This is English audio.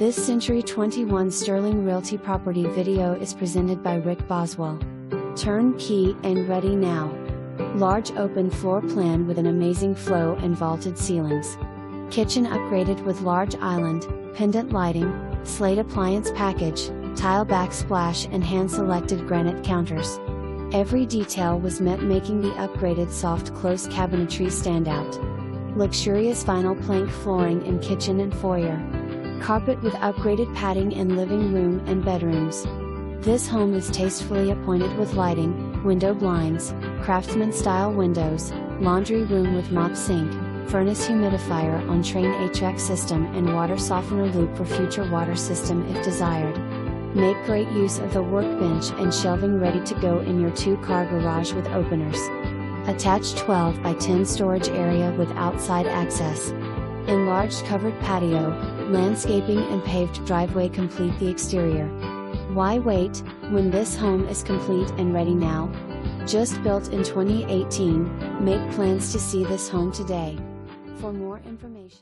This Century 21 Sterling Realty property video is presented by Rick Boswell. Turnkey and ready now. Large open floor plan with an amazing flow and vaulted ceilings. Kitchen upgraded with large island, pendant lighting, slate appliance package, tile backsplash and hand-selected granite counters. Every detail was met, making the upgraded soft close cabinetry stand out. Luxurious vinyl plank flooring in kitchen and foyer. Carpet with upgraded padding in living room and bedrooms. This home is tastefully appointed with lighting, window blinds, craftsman style windows, laundry room with mop sink, furnace humidifier on Trane HVAC system and water softener loop for future water system if desired. Make great use of the workbench and shelving ready to go in your 2-car garage with openers. Attached 12 by 10 storage area with outside access. Enlarged covered patio, landscaping and paved driveway complete the exterior. Why wait, when this home is complete and ready now? Just built in 2018, make plans to see this home today. For more information